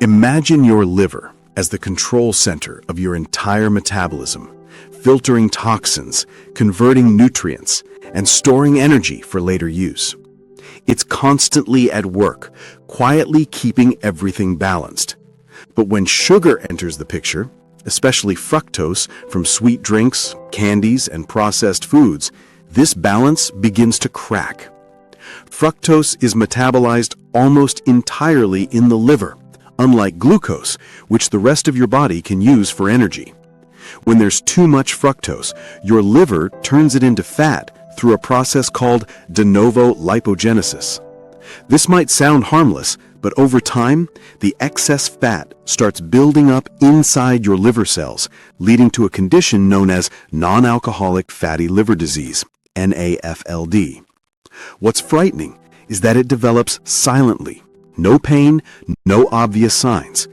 Imagine your liver as the control center of your entire metabolism, filtering toxins, converting nutrients, and storing energy for later use. It's constantly at work, quietly keeping everything balanced. But when sugar enters the picture, especially fructose from sweet drinks, candies, and processed foods, this balance begins to crack. Fructose is metabolized almost entirely in the liver, unlike glucose, which the rest of your body can use for energy. When there's too much fructose, your liver turns it into fat through a process called de novo lipogenesis. This might sound harmless, but over time, the excess fat starts building up inside your liver cells, leading to a condition known as non-alcoholic fatty liver disease, NAFLD. What's frightening is that it develops silently. No pain, no obvious signs.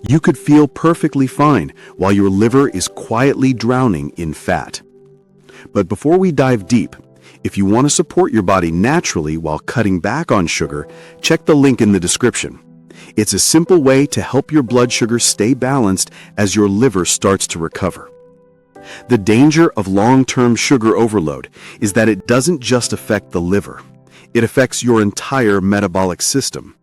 You could feel perfectly fine while your liver is quietly drowning in fat. But before we dive deep, if you want to support your body naturally while cutting back on sugar, check the link in the description. It's a simple way to help your blood sugar stay balanced as your liver starts to recover. The danger of long-term sugar overload is that it doesn't just affect the liver. It affects your entire metabolic system.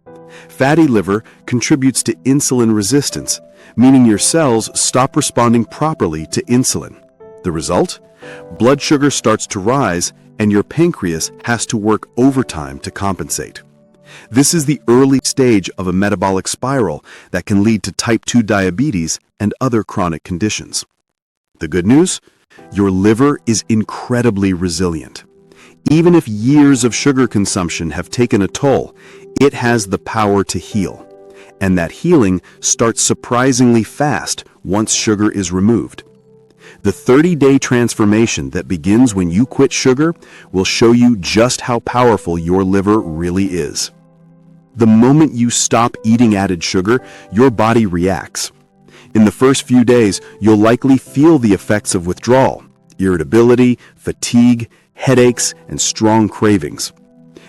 Fatty liver contributes to insulin resistance, meaning your cells stop responding properly to insulin. The result? Blood sugar starts to rise, and your pancreas has to work overtime to compensate. This is the early stage of a metabolic spiral that can lead to type 2 diabetes and other chronic conditions. The good news? Your liver is incredibly resilient. Even if years of sugar consumption have taken a toll, it has the power to heal. And that healing starts surprisingly fast once sugar is removed. The 30-day transformation that begins when you quit sugar will show you just how powerful your liver really is. The moment you stop eating added sugar, your body reacts. In the first few days, you'll likely feel the effects of withdrawal, irritability, fatigue, headaches, and strong cravings.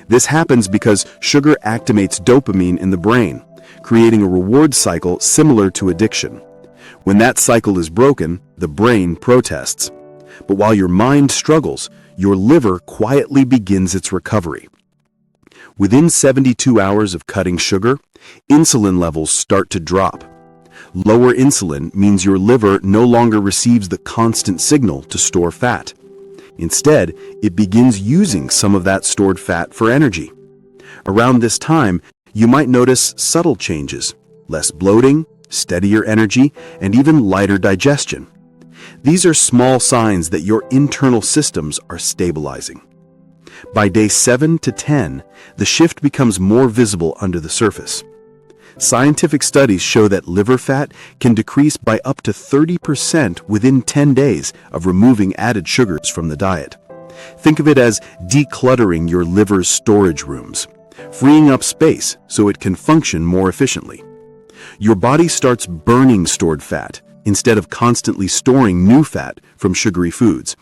This happens because sugar activates dopamine in the brain, creating a reward cycle similar to addiction. When that cycle is broken, the brain protests. But while your mind struggles, your liver quietly begins its recovery. Within 72 hours of cutting sugar, insulin levels start to drop. Lower insulin means your liver no longer receives the constant signal to store fat. Instead, it begins using some of that stored fat for energy. Around this time, you might notice subtle changes: less bloating, steadier energy, and even lighter digestion. These are small signs that your internal systems are stabilizing. By day 7 to 10, the shift becomes more visible under the surface. Scientific studies show that liver fat can decrease by up to 30% within 10 days of removing added sugars from the diet. Think of it as decluttering your liver's storage rooms, freeing up space so it can function more efficiently. Your body starts burning stored fat instead of constantly storing new fat from sugary foods.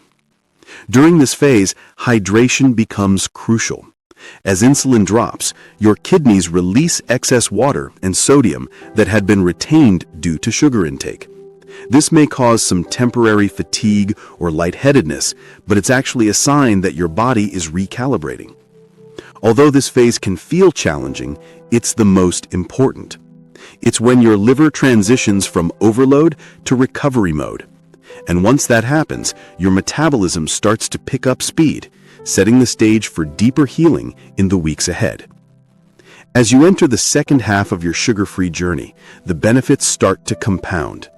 During this phase, hydration becomes crucial. As insulin drops, your kidneys release excess water and sodium that had been retained due to sugar intake. This may cause some temporary fatigue or lightheadedness, but it's actually a sign that your body is recalibrating. Although this phase can feel challenging, it's the most important. It's when your liver transitions from overload to recovery mode. And once that happens, your metabolism starts to pick up speed, setting the stage for deeper healing in the weeks ahead. As you enter the second half of your sugar-free journey, the benefits start to compound.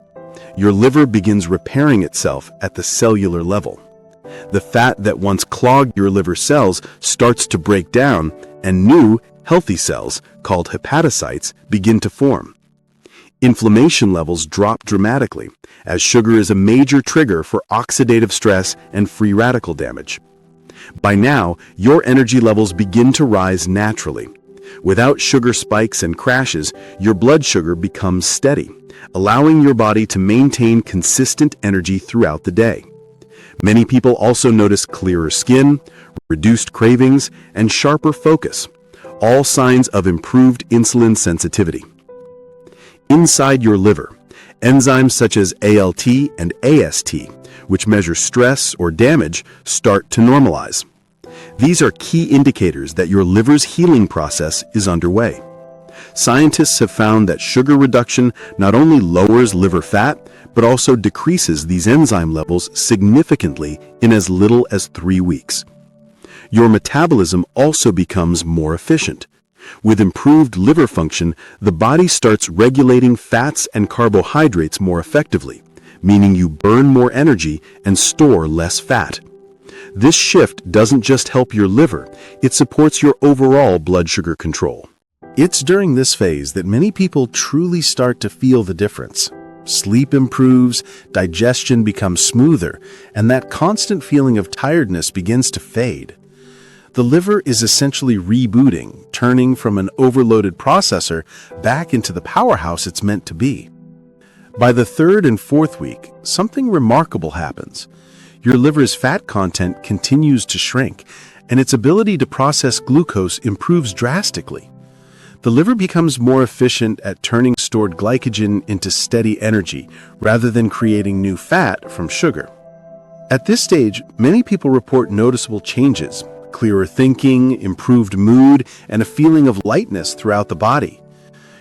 Your liver begins repairing itself at the cellular level. The fat that once clogged your liver cells starts to break down, and new, healthy cells, called hepatocytes, begin to form. Inflammation levels drop dramatically, as sugar is a major trigger for oxidative stress and free radical damage. By now, your energy levels begin to rise naturally. Without sugar spikes and crashes, your blood sugar becomes steady, allowing your body to maintain consistent energy throughout the day. Many people also notice clearer skin, reduced cravings, and sharper focus, all signs of improved insulin sensitivity. Inside your liver, enzymes such as ALT and AST, which measure stress or damage, start to normalize. These are key indicators that your liver's healing process is underway. Scientists have found that sugar reduction not only lowers liver fat, but also decreases these enzyme levels significantly in as little as 3 weeks. Your metabolism also becomes more efficient. With improved liver function, the body starts regulating fats and carbohydrates more effectively, meaning you burn more energy and store less fat. This shift doesn't just help your liver, it supports your overall blood sugar control. It's during this phase that many people truly start to feel the difference. Sleep improves, digestion becomes smoother, and that constant feeling of tiredness begins to fade. The liver is essentially rebooting, turning from an overloaded processor back into the powerhouse it's meant to be. By the 3rd and 4th week, something remarkable happens. Your liver's fat content continues to shrink, and its ability to process glucose improves drastically. The liver becomes more efficient at turning stored glycogen into steady energy rather than creating new fat from sugar. At this stage, many people report noticeable changes: clearer thinking, improved mood, and a feeling of lightness throughout the body.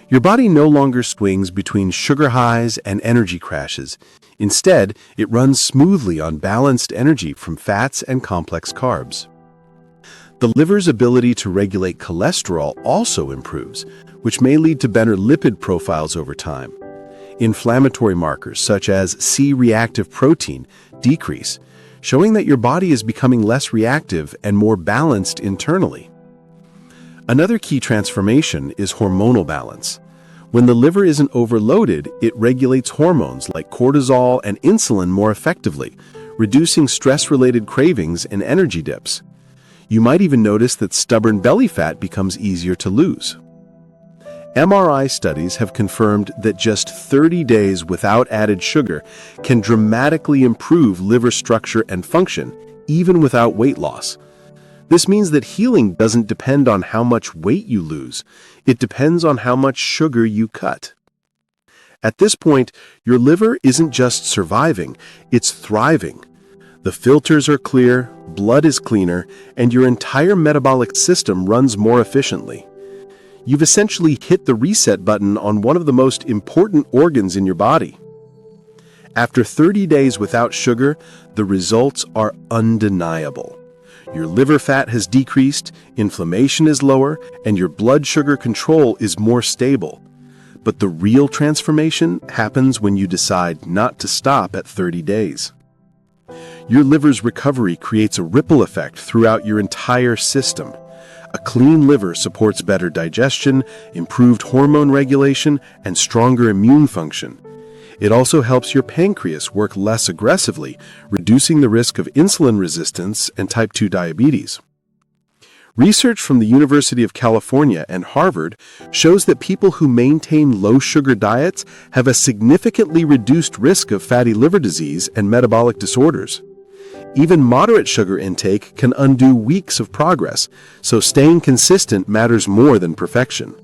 Your body no longer swings between sugar highs and energy crashes. Instead, it runs smoothly on balanced energy from fats and complex carbs. The liver's ability to regulate cholesterol also improves, which may lead to better lipid profiles over time. Inflammatory markers such as C-reactive protein decrease, showing that your body is becoming less reactive and more balanced internally. Another key transformation is hormonal balance. When the liver isn't overloaded, it regulates hormones like cortisol and insulin more effectively, reducing stress-related cravings and energy dips. You might even notice that stubborn belly fat becomes easier to lose. MRI studies have confirmed that just 30 days without added sugar can dramatically improve liver structure and function, even without weight loss. This means that healing doesn't depend on how much weight you lose. It depends on how much sugar you cut. At this point, your liver isn't just surviving, it's thriving. The filters are clear, blood is cleaner, and your entire metabolic system runs more efficiently. You've essentially hit the reset button on one of the most important organs in your body. After 30 days without sugar, the results are undeniable. Your liver fat has decreased, inflammation is lower, and your blood sugar control is more stable. But the real transformation happens when you decide not to stop at 30 days. Your liver's recovery creates a ripple effect throughout your entire system. A clean liver supports better digestion, improved hormone regulation, and stronger immune function. It also helps your pancreas work less aggressively, reducing the risk of insulin resistance and type 2 diabetes. Research from the University of California and Harvard shows that people who maintain low-sugar diets have a significantly reduced risk of fatty liver disease and metabolic disorders. Even moderate sugar intake can undo weeks of progress, so staying consistent matters more than perfection.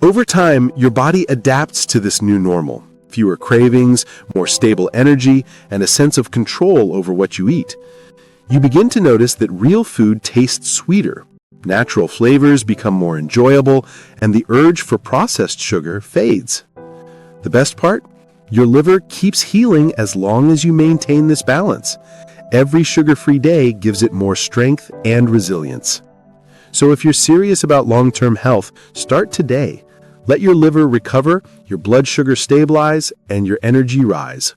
Over time, your body adapts to this new normal. Fewer cravings, more stable energy, and a sense of control over what you eat. You begin to notice that real food tastes sweeter, natural flavors become more enjoyable, and the urge for processed sugar fades. The best part? Your liver keeps healing as long as you maintain this balance. Every sugar-free day gives it more strength and resilience. So if you're serious about long-term health, start today. Let your liver recover, your blood sugar stabilize, and your energy rise.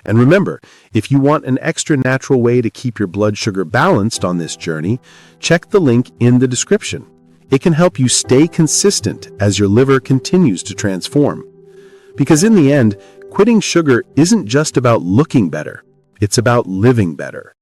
And remember, if you want an extra natural way to keep your blood sugar balanced on this journey, check the link in the description. It can help you stay consistent as your liver continues to transform. Because in the end, quitting sugar isn't just about looking better, it's about living better.